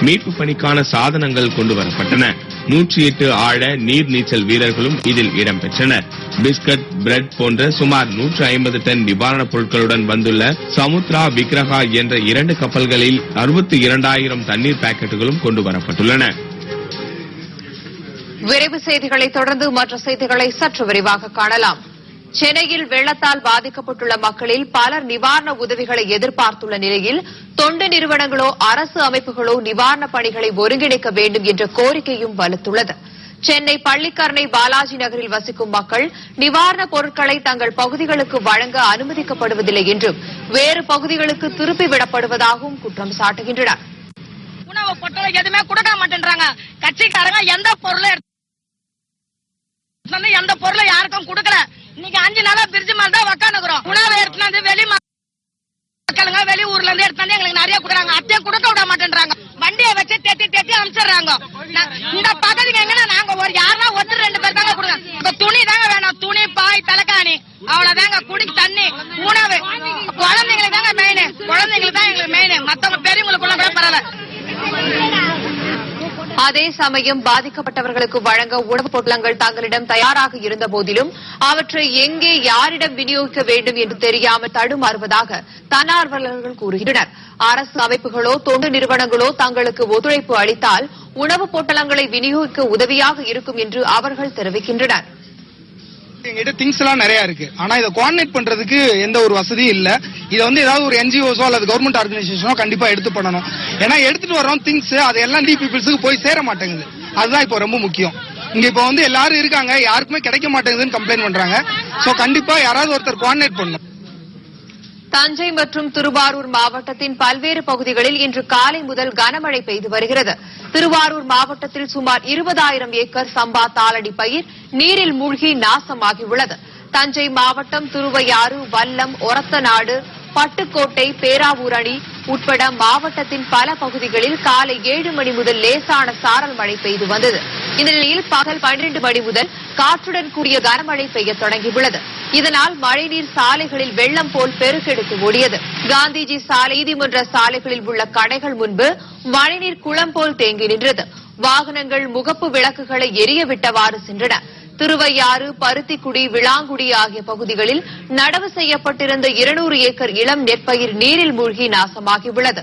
மீட்பு பணிக்கான சாதனங்கள் கொண்டுவரப்பட்டன. 108 ஆழ நீர் நீச்சல் வீரர்களும் இதில் இடம்பெற்றனர். பிஸ்கட், பிரெட் போன்ற சுமார் 150 டன் நிவாரணப் பொருட்களுடன் வந்துள்ள சமுத்ரா விக்ரஹா என்ற 2 கப்பல்களில் 62,000 தண்ணீர் பாக்கெட்டுகளும் கொண்டுவரப்பட்டுள்ளன. விரைவு செய்திகளை தொடர்ந்து மற்ற செய்திகளை சற்று விரிவாக காணலாம். சென்னையில் வெள்ளத்தால் பாதிக்கப்பட்டுள்ள மக்களில் பலர் நிவாரண உதவிகளை எதிர்பார்த்துள்ள நிலையில் தொண்டு நிறுவனங்களோ அரசு அமைப்புகளோ நிவாரணப் பணிகளை ஒருங்கிணைக்க வேண்டும் என்ற கோரிக்கையும் வலுத்துள்ளது. சென்னை பள்ளிக்கரணை பாலாஜி நகரில் வசிக்கும் மக்கள் நிவாரணப் பொருட்களை தங்கள் பகுதிகளுக்கு வழங்க அனுமதிக்கப்படுவதில்லை என்றும் வேறு பகுதிகளுக்கு திருப்பிவிடப்படுவதாகவும் குற்றம் சாட்டுகின்றனர். உணவு பொருட்களை எதுவுமே கொடுக்க மாட்டேன்றாங்க. கட்சிக்காரங்க எந்த பொருளை யாருக்கும் கொடுக்கல. இன்னைக்கு 5 நாளா பிரிட்ஜ் மேல தான் உட்காந்துக்கிறோம். உணவை எடுத்துனாந்து வெளி மக்களுங்க வெளி ஊர்ல இருந்து எடுத்தாந்து எங்களுக்கு நிறைய கொடுக்குறாங்க. அத்தையும் கொடுக்க விட மாட்டேன்றாங்க. வண்டியை வச்சு தேத்தி அனுப்பிச்சிடுறாங்க. இந்த பகுதிக்கு எங்கன்னா நாங்க ஒரு யாருன்னா 1-2 பேர் தாங்க கொடுங்க. துணி தாங்க வேணும். துணி, பாய், தலைக்காணி அவ்வளவுதாங்க. குடி தண்ணி, உணவு குழந்தைங்களுக்கு தாங்க மெயின். குழந்தைங்களுக்கு தான் எங்களுக்கு மெயின். மத்தவங்க பெரியவங்களுக்குள்ள கூட பரவாயில்ல. அதே சமயம் பாதிக்கப்பட்டவர்களுக்கு வழங்க உணவுப் பொட்டலங்கள் தங்களிடம் தயாராக இருந்த போதிலும் அவற்றை எங்கே யாரிடம் விநியோகிக்க வேண்டும் என்று தெரியாமல் தடுமாறுவதாக தன்னார்வலர்கள் கூறுகின்றனர். அரசு அமைப்புகளோ தொண்டு நிறுவனங்களோ தங்களுக்கு ஒத்துழைப்பு அளித்தால் உணவுப் பொட்டலங்களை விநியோகிக்க உதவியாக இருக்கும் என்று அவர்கள் தெரிவிக்கின்றனர். எங்கிட்ட திங்ஸ் எல்லாம் நிறைய இருக்கு. ஆனா இதை கோஆர்டினேட் பண்றதுக்கு எந்த ஒரு வசதியும் இல்ல. இதை ஏதாவது ஒரு NGOஸோ அல்லது கவர்மெண்ட் ஆர்கனைசேஷனோ கண்டிப்பா எடுத்து பண்ணணும். ஏன்னா எடுத்துட்டு வரோம் திங்ஸ் அது எல்லாம் பீப்புள்ஸுக்கு போய் சேர மாட்டேங்குது. அதுதான் இப்போ ரொம்ப முக்கியம். இங்க இப்போ எல்லாரும் இருக்காங்க, யாருக்குமே கிடைக்க மாட்டேங்குதுன்னு கம்ப்ளைண்ட் பண்றாங்க. சோ கண்டிப்பா யாராவது ஒருத்தர் கோஆர்டினேட் பண்ணணும். தஞ்சை மற்றும் திருவாரூர் மாவட்டத்தின் பல்வேறு பகுதிகளில் இன்று காலை முதல் கனமழை பெய்து வருகிறது. திருவாரூர் மாவட்டத்தில் சுமார் 20,000 ஏக்கர் சம்பா தாளடி பயிர் நீரில் மூழ்கி நாசமாகியுள்ளது. தஞ்சை மாவட்டம் திருவையாறு, வல்லம், ஒரத்தநாடு, பட்டுக்கோட்டை, பேராவூரணி உட்பட மாவட்டத்தின் பல பகுதிகளில் காலை 7 மணி முதல் லேசான சாரல் மழை பெய்து வந்தது. இந்த நிலையில் பகல் 12 மணி முதல் காற்றுடன் கூடிய கனமழை பெய்ய தொடங்கியுள்ளது. இதனால் மழைநீர் சாலைகளில் வெள்ளம் போல் பெருக்கெடுத்து ஓடியது. காந்திஜி சாலை, நீதிமன்ற சாலைகளில் உள்ள கடைகள் முன்பு மழைநீர் குளம் போல் தேங்கி நின்றது. வாகனங்கள் முகப்பு விளக்குகளை எரிய விட்டவாறு சென்றன. திருவையாறு, பருத்திக்குடி, விளாங்குடி ஆகிய பகுதிகளில் நடவு செய்யப்பட்டிருந்த 200 ஏக்கர் இளம் நெற்பயிர் நீரில் மூழ்கி நாசமாகியுள்ளது.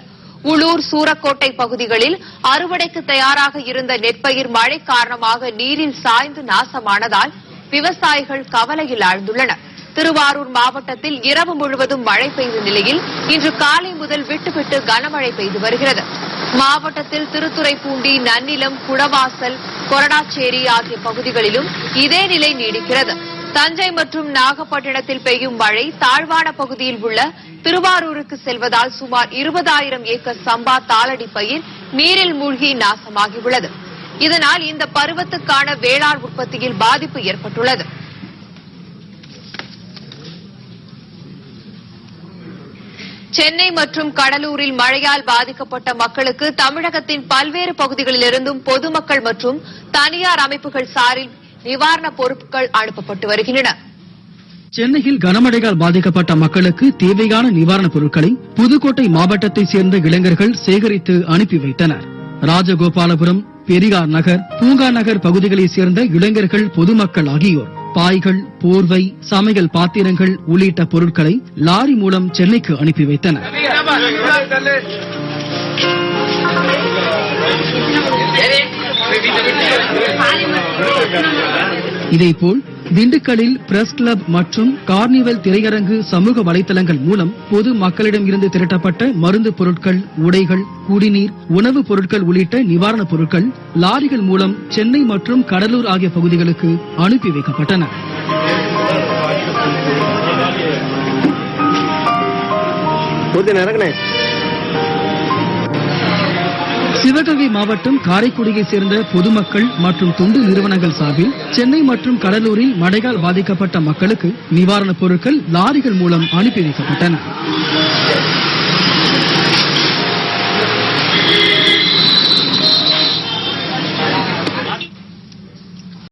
உளூர், சூரக்கோட்டை பகுதிகளில் அறுவடைக்கு தயாராக இருந்த நெற்பயிர் மழை காரணமாக நீரில் சாய்ந்து நாசமானதால் விவசாயிகள் கவலையில் ஆழ்ந்துள்ளனர். திருவாரூர் மாவட்டத்தில் இரவு முழுவதும் மழை பெய்த நிலையில் இன்று காலை முதல் விட்டுவிட்டு கனமழை பெய்து வருகிறது. மாவட்டத்தில் திருத்துறைப்பூண்டி, நன்னிலம், குடவாசல், கொரடாச்சேரி ஆகிய பகுதிகளிலும் இதே நிலை நீடிக்கிறது. தஞ்சை மற்றும் நாகப்பட்டினத்தில் பெய்யும் மழை தாழ்வான பகுதியில் உள்ள திருவாரூருக்கு செல்வதால் சுமார் 20,000 ஏக்கர் சம்பா தாளடி பயிர் நீரில் மூழ்கி நாசமாகியுள்ளது. இதனால் இந்த பருவத்துக்கான வேளாண் உற்பத்தியில் பாதிப்பு ஏற்பட்டுள்ளது. சென்னை மற்றும் கடலூரில் மழையால் பாதிக்கப்பட்ட மக்களுக்கு தமிழகத்தின் பல்வேறு பகுதிகளிலிருந்தும் பொதுமக்கள் மற்றும் தனியார் அமைப்புகள் சார்பில் நிவாரணப் பொருட்கள் அனுப்பப்பட்டு வருகின்றன. சென்னையில் கனமழையால் பாதிக்கப்பட்ட மக்களுக்கு தேவையான நிவாரணப் பொருட்களை புதுக்கோட்டை மாவட்டத்தைச் சேர்ந்த இளைஞர்கள் சேகரித்து அனுப்பி வைத்தனர். ராஜகோபாலபுரம், பெரியார் நகர், பூங்கா நகர் பகுதிகளைச் சேர்ந்த இளைஞர்கள், பொதுமக்கள் ஆகியோர் பாய்கள், போர்வை, சமையல் பாத்திரங்கள் உள்ளிட்ட பொருட்களை லாரி மூலம் சென்னைக்கு அனுப்பி வைத்தனர். இதேபோல் திண்டுக்கல்லில் பிரஸ் கிளப் மற்றும் கார்னிவல் திரையரங்கு சமூக வலைதளங்கள் மூலம் பொது மக்களிடம் இருந்து திரட்டப்பட்ட மருந்து பொருட்கள், உடைகள், குடிநீர், உணவுப் பொருட்கள் உள்ளிட்ட நிவாரணப் பொருட்கள் லாரிகள் மூலம் சென்னை மற்றும் கடலூர் ஆகிய பகுதிகளுக்கு அனுப்பி வைக்கப்பட்டன. சிவகங்கை மாவட்டம் காரைக்குடியைச் சேர்ந்த பொதுமக்கள் மற்றும் தொண்டு நிறுவனங்கள் சார்பில் சென்னை மற்றும் கடலூரில் மழையால் பாதிக்கப்பட்ட மக்களுக்கு நிவாரணப் பொருட்கள் லாரிகள் மூலம் அனுப்பி வைக்கப்பட்டன.